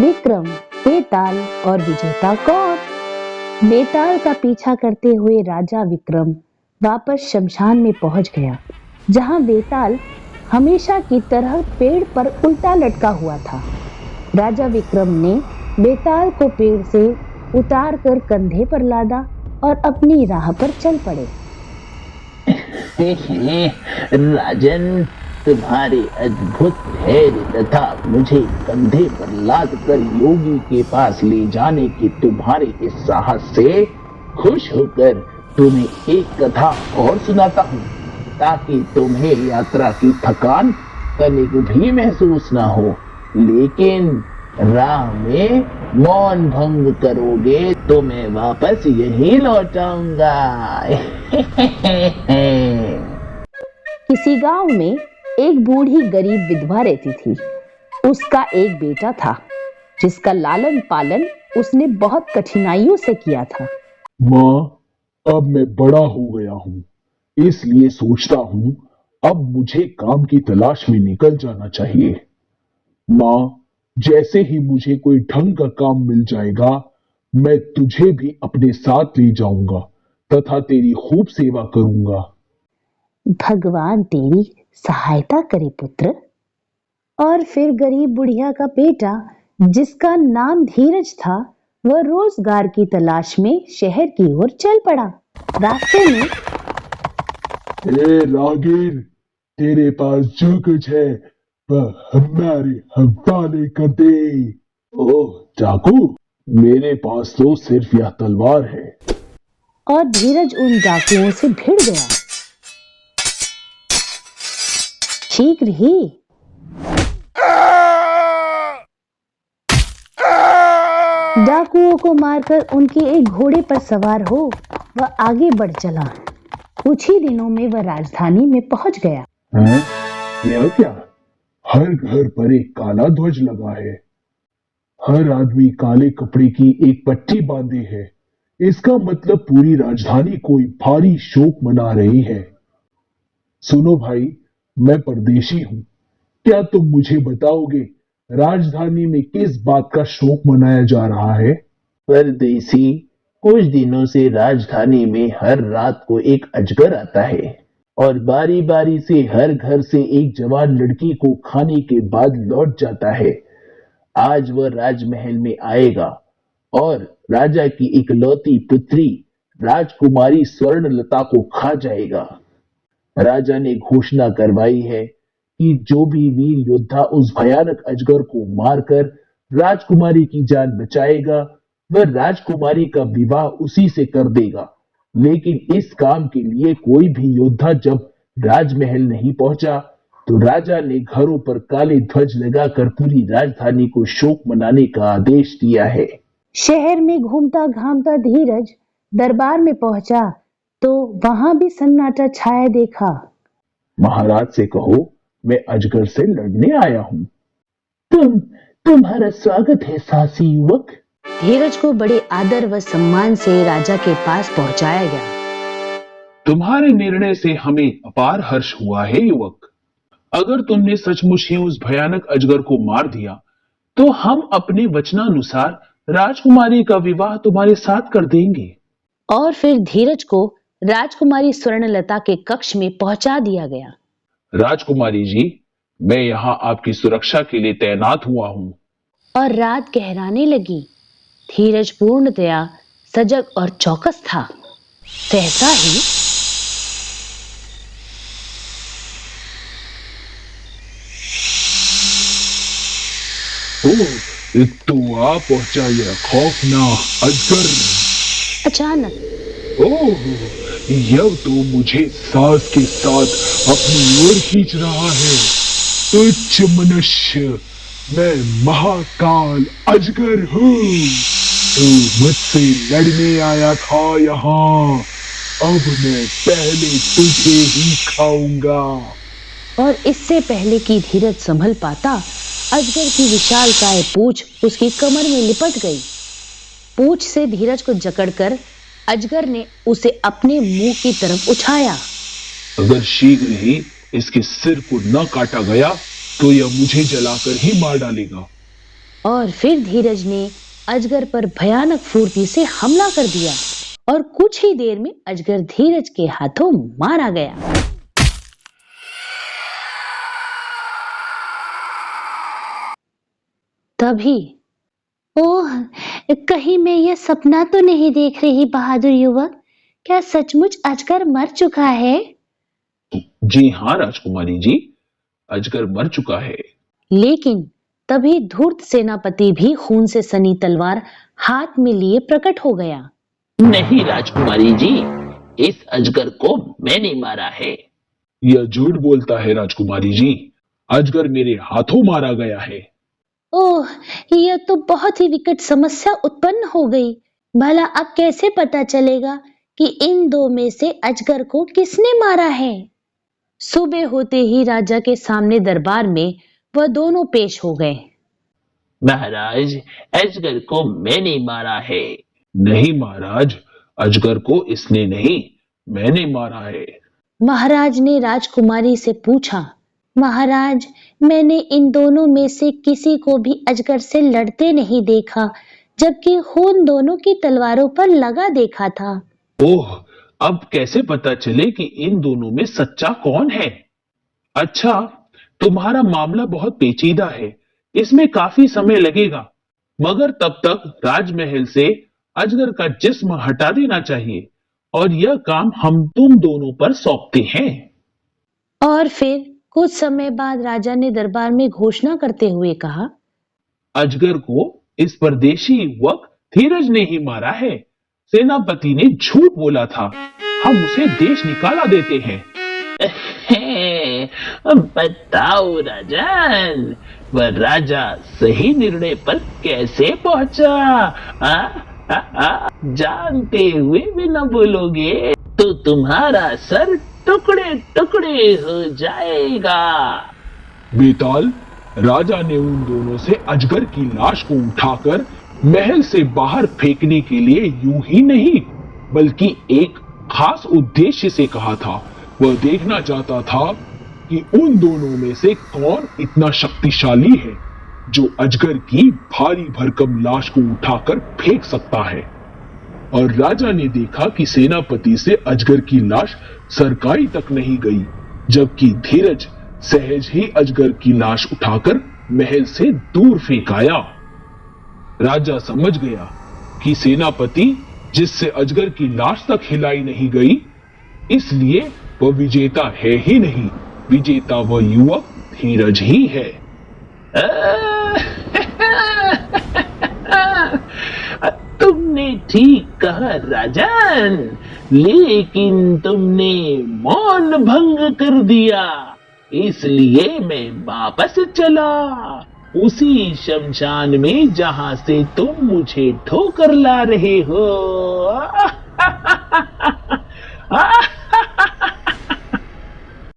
विक्रम, बेताल और विजेता कौन? बेताल का पीछा करते हुए राजा विक्रम वापस शमशान में पहुंच गया, जहां बेताल हमेशा की तरह पेड़ पर उल्टा लटका हुआ था। राजा विक्रम ने बेताल को पेड़ से उतार कर कंधे पर लादा और अपनी राह पर चल पड़े। राजन, तुम्हारे अद्भुत धैर्य तथा मुझे कंधे पर लाद कर योगी के पास ले जाने के तुम्हारे इस साहस से खुश होकर तुम्हें एक कथा और सुनाता हूँ, ताकि तुम्हें यात्रा की थकान तनिक भी महसूस ना हो। लेकिन राह में मौन भंग करोगे तो मैं वापस यही लौटाऊंगा। किसी गांव में एक बूढ़ी गरीब विधवा रहती थी। उसका एक बेटा था, जिसका लालन पालन उसने बहुत कठिनाइयों से किया था। माँ, अब मैं बड़ा हो गया हूँ, इसलिए सोचता हूँ अब मुझे काम की तलाश में निकल जाना चाहिए। माँ, जैसे ही मुझे कोई ढंग का काम मिल जाएगा, मैं तुझे भी अपने साथ ले जाऊंगा तथा तेरी खूब सेवा करूंगा। भगवान तेरी सहायता करे पुत्र। और फिर गरीब बुढ़िया का बेटा, जिसका नाम धीरज था, वह रोजगार की तलाश में शहर की ओर चल पड़ा। रास्ते में ए रागिर, तेरे पास जो कुछ है वह हमारे हवाले कर दे। ओह डाकू, मेरे पास तो सिर्फ यह तलवार है। और धीरज उन डाकुओं से भिड़ गया। शीघ्र ही डाकुओं को मारकर उनके एक घोड़े पर सवार हो वह आगे बढ़ चला। कुछ ही दिनों में वह राजधानी में पहुंच गया। यह क्या? हर घर पर एक काला ध्वज लगा है। हर आदमी काले कपड़े की एक पट्टी बांधे है। इसका मतलब पूरी राजधानी कोई भारी शोक मना रही है। सुनो भाई, मैं परदेशी हूं। क्या तुम मुझे बताओगे राजधानी में किस बात का शोक मनाया जा रहा है? परदेसी, कुछ दिनों से राजधानी में हर रात को एक अजगर आता है और बारी बारी से हर घर से एक जवान लड़की को खाने के बाद लौट जाता है। आज वह राजमहल में आएगा और राजा की इकलौती पुत्री राजकुमारी स्वर्णलता को खा जाएगा। राजा ने घोषणा करवाई है कि जो भी वीर योद्धा उस भयानक अजगर को मारकर राजकुमारी की जान बचाएगा, वह राजकुमारी का विवाह उसी से कर देगा। लेकिन इस काम के लिए कोई भी योद्धा जब राजमहल नहीं पहुंचा, तो राजा ने घरों पर काले ध्वज लगाकर पूरी राजधानी को शोक मनाने का आदेश दिया है। शहर में घूमता घामता धीरज दरबार में पहुंचा तो वहां भी सन्नाटा छाया देखा। महाराज से कहो, मैं अजगर से लड़ने आया हूँ। तुम्हारा स्वागत है साहसी युवक। धीरज को बड़े आदर व सम्मान से राजा के पास पहुंचाया गया। तुम्हारे निर्णय से हमें अपार हर्ष हुआ है युवक। अगर तुमने सचमुच ही उस भयानक अजगर को मार दिया, तो हम अपने वचनानुसार राजकुमारी का विवाह तुम्हारे साथ कर देंगे। और फिर धीरज को राजकुमारी स्वर्णलता के कक्ष में पहुंचा दिया गया। राजकुमारी जी, मैं यहाँ आपकी सुरक्षा के लिए तैनात हुआ हूँ। और रात गहराने लगी। धीरज पूर्णतया सजग और चौकस था। सहसा ही तो आ पहुंचा यह खौफनाक अजगर। अचानक ओह, यह तो मुझे सांस के साथ अपनी ओर खींच रहा है। तुच्छ मनुष्य, मैं महाकाल अजगर हूँ। तू मुझसे लड़ने आया था यहाँ, अब मैं पहले तुझे ही खाऊंगा। और इससे पहले कि धीरज संभल पाता, अजगर की विशालकाय पूंछ उसकी कमर में लिपट गई। पूंछ से धीरज को जकड़कर अजगर ने उसे अपने मुंह की तरफ उठाया। अगर शीघ्र ही इसके सिर को न काटा गया तो यह मुझे जलाकर ही मार डालेगा। और फिर धीरज ने अजगर पर भयानक फुर्ती से हमला कर दिया और कुछ ही देर में अजगर धीरज के हाथों मारा गया। तभी, ओह, कहीं मैं ये सपना तो नहीं देख रही बहादुर युवक? क्या सचमुच अजगर मर चुका है? जी हाँ राजकुमारी जी, अजगर मर चुका है। लेकिन तभी धूर्त सेनापति भी खून से सनी तलवार हाथ में लिए प्रकट हो गया। नहीं राजकुमारी जी, इस अजगर को मैंने मारा है। यह झूठ बोलता है राजकुमारी जी, अजगर मेरे हाथों मारा गया है। ओह, यह तो बहुत ही विकट समस्या उत्पन्न हो गई। भला अब कैसे पता चलेगा कि इन दो में से अजगर को किसने मारा है? सुबह होते ही राजा के सामने दरबार में वह दोनों पेश हो गए। महाराज, अजगर को मैंने मारा है। नहीं महाराज, अजगर को इसने नहीं, मैंने मारा है। महाराज ने राजकुमारी से पूछा, महाराज, मैंने इन दोनों में से किसी को भी अजगर से लड़ते नहीं देखा, जबकि खून दोनों की तलवारों पर लगा देखा था। ओह, अब कैसे पता चले कि इन दोनों में सच्चा कौन है? अच्छा, तुम्हारा मामला बहुत पेचीदा है, इसमें काफी समय लगेगा, मगर तब तक राजमहल से अजगर का जिस्म हटा देना चाहिए और यह काम हम तुम दोनों पर सौंपते हैं। और फिर कुछ समय बाद राजा ने दरबार में घोषणा करते हुए कहा, अजगर को इस परदेशी युवक धीरज ने ही मारा है। सेनापति ने झूठ बोला था, हम उसे देश निकाला देते हैं। बताओ राजन, वह राजा सही निर्णय पर कैसे पहुंचा? जानते हुए भी न बोलोगे तो तुम्हारा सर टुकड़े टुकड़े हो जाएगा। बेताल, राजा ने उन दोनों से अजगर की लाश को उठाकर महल से बाहर फेंकने के लिए यूं ही नहीं, बल्कि एक खास उद्देश्य से कहा था। वह देखना चाहता था कि उन दोनों में से कौन इतना शक्तिशाली है जो अजगर की भारी भरकम लाश को उठाकर फेंक सकता है। और राजा ने देखा कि सेनापति से अजगर की लाश सरकाई तक नहीं गई, जबकि धीरज सहज ही अजगर की लाश उठाकर महल से दूर फेंक आया। राजा समझ गया कि सेनापति जिससे अजगर की लाश तक हिलाई नहीं गई, इसलिए वह विजेता है ही नहीं, विजेता वह युवक धीरज ही है। तुमने ठीक कहा राजन, लेकिन तुमने मौन भंग कर दिया, इसलिए मैं वापस चला उसी शमशान में जहां से तुम मुझे ठोकर ला रहे हो।